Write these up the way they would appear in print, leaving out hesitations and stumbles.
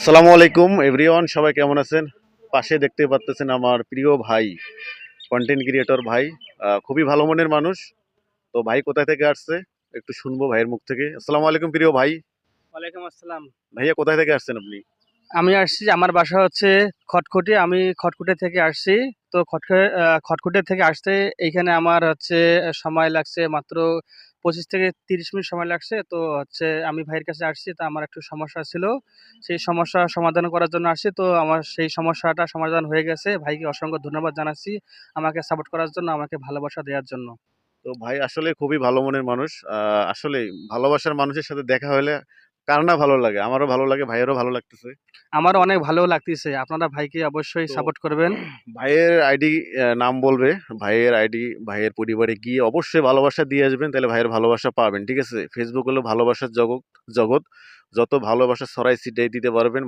আসসালামু আলাইকুম এভরিওয়ান, সবাই কেমন আছেন? পাশে দেখতে পাচ্ছেন আমার প্রিয় ভাই, কন্টেন্ট ক্রিয়েটর ভাই। খুবই ভালো মনের মানুষ। তো ভাই কোথায় থেকে আসছে একটু শুনবো ভাইয়ের মুখ থেকে। আসসালামু আলাইকুম প্রিয় ভাই। ওয়ালাইকুম আসসালাম। ভাইয়া কোথায় থেকে আসছেন আপনি? আমি আসছি, আমার বাসা হচ্ছে খটখটি। আমি খটকুটে থেকে আসছি। তো খটকুটে থেকে আসতে এইখানে আমার হচ্ছে সময় লাগছে মাত্র 25 থেকে 30 মিনিট সময় লাগছে। তো হচ্ছে আমি ভাইয়ের কাছে আসছি, তো আমার একটু সমস্যা ছিল, সেই সমস্যা সমাধান করার জন্য আসছি। তো আমার সেই সমস্যাটা সমাধান হয়ে গেছে। ভাইকে অসংখ্য ধন্যবাদ জানাচ্ছি আমাকে সাপোর্ট করার জন্য, আমাকে ভালোবাসা দেওয়ার জন্য। তো ভাই আসলে খুবই ভালো মনের মানুষ। আসলে ভালোবাসার মানুষের সাথে দেখা হলে কার না ভালো লাগে? আমারও ভালো লাগে, ভাইয়েরও ভালো লাগতেছে। আমারও অনেক ভালো লাগতেছে। আপনারা ভাইকে অবশ্যই তো সাপোর্ট করবেন। ভাইয়ের আইডি নাম বলবে, ভাইয়ের আইডি, ভাইয়ের পরিবারে গিয়ে অবশ্যই ভালোবাসা দিয়ে আসবেন, তাহলে ভাইয়ের ভালোবাসা পাবেন। ঠিক আছে? ফেসবুক হলো ভালোবাসার জগৎ জগৎ। যত ভালোবাসা ছড়াই ছিটাই দিতে পারবেন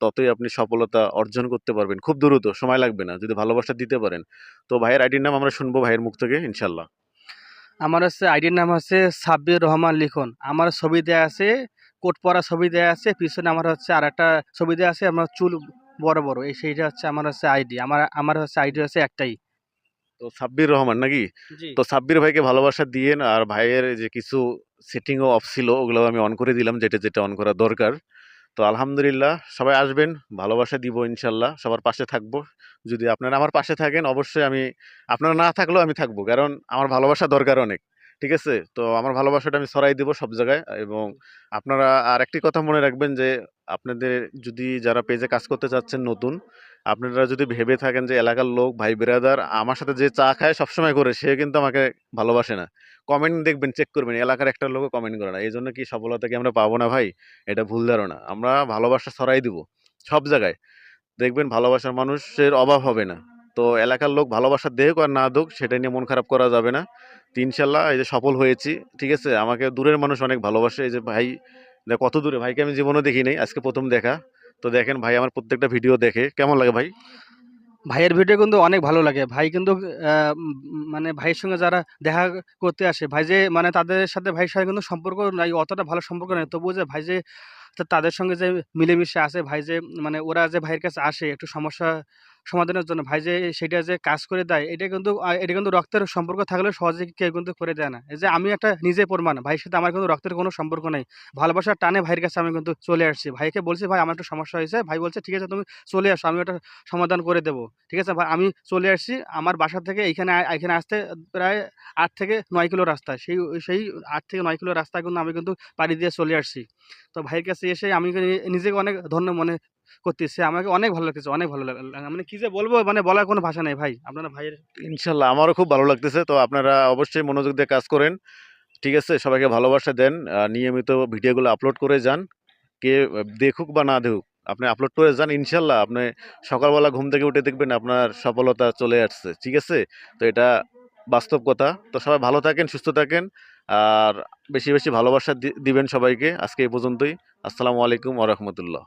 ততই আপনি সফলতা অর্জন করতে পারবেন খুব দ্রুত, সময় লাগবে না যদি ভালোবাসা দিতে পারেন। তো ভাইয়ের আইডির নাম আমরা শুনবো ভাইয়ের মুখ থেকে ইনশাল্লাহ। আমার হচ্ছে আইডির নাম হচ্ছে সাব্বির রহমান লিখন। আমার ছবি দেয়া আছে, কোট পরা ছবি দেয়া আছে, পিছনে আমার হচ্ছে আর একটা ছবি দেয়া আছে, আমার চুল বড় বড়, এই সেইটা হচ্ছে আমার হচ্ছে আইডি। আমার আমার হচ্ছে আইডি হচ্ছে একটাই। তো সাব্বির রহমান নাকি? জি। তো সাব্বির ভাইকে ভালোবাসা দিয়েন। আর ভাইয়ের যে কিছু সেটিংও অফ ছিল ওগুলো আমি অন করে দিলাম, যেটা যেটা অন করা দরকার। তো আলহামদুলিল্লাহ সবাই আসবেন, ভালোবাসা দিব ইনশাল্লাহ, সবার পাশে থাকবো। যদি আপনারা আমার পাশে থাকেন অবশ্যই আমি, আপনারা না থাকলেও আমি থাকবো, কারণ আমার ভালোবাসা দরকার অনেক। ঠিক আছে? তো আমার ভালোবাসাটা আমি ছড়াই দিব সব জায়গায়। এবং আপনারা আর একটি কথা মনে রাখবেন যে আপনাদের যদি যারা পেজে কাজ করতে চাচ্ছেন নতুন, আপনারা যদি ভেবে থাকেন যে এলাকার লোক ভাই ব্রাদার আমার সাথে যে চা খায় সবসময় করে সে কিন্তু আমাকে ভালোবাসে না, কমেন্ট দেখবেন, চেক করবেন, এলাকার একটা লোকও কমেন্ট করে না, এই জন্য কি সফলতা কি আমরা পাবো না ভাই? এটা ভুল ধারণা। আমরা ভালোবাসা ছড়াই দিব সব জায়গায়, দেখবেন ভালোবাসার মানুষের অভাব হবে না। তো এলাকার লোক ভালোবাসা দেখ আর না দুক সেটা নিয়ে মন খারাপ করা যাবে না। তো ইনশাল্লাহ এই যে সফল হয়েছি। ঠিক আছে? আমাকে দূরের মানুষ অনেক ভালোবাসে। এই যে ভাই, কত দূরে ভাইকে আমি জীবনও দেখি নাই, আজকে প্রথম দেখা। তো দেখেন ভাই আমার প্রত্যেকটা ভিডিও দেখে, কেমন লাগে ভাই? ভাইয়ের ভিডিও কিন্তু অনেক ভালো লাগে। ভাই কিন্তু মানে ভাইয়ের সঙ্গে যারা দেখা করতে আসে, ভাই যে মানে তাদের সাথে ভাইয়ের সাথে কিন্তু সম্পর্ক নাই, অতটা ভালো সম্পর্ক নাই। তবুও যে ভাই যে তাদের সঙ্গে যে মিলেমিশে আছে, ভাই যে মানে ওরা যে ভাইয়ের কাছে আসে একটু সমস্যা সমাধানের জন্য, ভাই যে সেটা যে কাজ করে দেয়, এটা কিন্তু রক্তের সম্পর্ক থাকলেও সহজে কেউ কিন্তু করে দেয় না। এই যে আমি একটা নিজে প্রমাণ, ভাইয়ের সাথে আমার কিন্তু রক্তের কোনো সম্পর্ক নাই। ভালোবাসার টানে ভাইয়ের কাছে আমি কিন্তু চলে আসছি। ভাইকে বলছি, "ভাই আমার একটা সমস্যা হয়েছে।" ভাই বলছে, "ঠিক আছে তুমি চলে আসো, আমি ওটা সমাধান করে দেবো।" ঠিক আছে ভাই, আমি চলে আসছি। আমার বাসা থেকে এইখানে আসতে প্রায় ৮ থেকে ৯ কিলো রাস্তা। সেই ৮ থেকে ৯ কিলো রাস্তা কিন্তু আমি কিন্তু পাড়ি দিয়ে চলে আসছি। তো ভাইয়ের কাছে এসে আমি নিজেকে অনেক ধন্য মনে করতেছি। আমাকে অনেক ভালো লাগতেছে, অনেক ভালো মানে কি যে বলবো, মানে বলার কোনো ভাষা নেই ভাই। আপনারা ভাইয়ের ইনশাল্লাহ আমারও খুব ভালো লাগতেছে। তো আপনারা অবশ্যই মনোযোগ দিয়ে কাজ করেন। ঠিক আছে? সবাইকে ভালোবাসা দেন। নিয়মিত ভিডিওগুলো আপলোড করে যান। কে দেখুক বা না দেখুক, আপনি আপলোড করে যান, ইনশাল্লাহ আপনি সকালবেলা ঘুম থেকে উঠে দেখবেন আপনার সফলতা চলে আসছে। ঠিক আছে? তো এটা বাস্তব কথা। তো সবাই ভালো থাকেন, সুস্থ থাকেন। আর বেশি বেশি ভালোবাসা দিবেন সবাইকে। আজকে এই পর্যন্তই। আসসালামু আলাইকুম ওয়া রাহমাতুল্লাহ।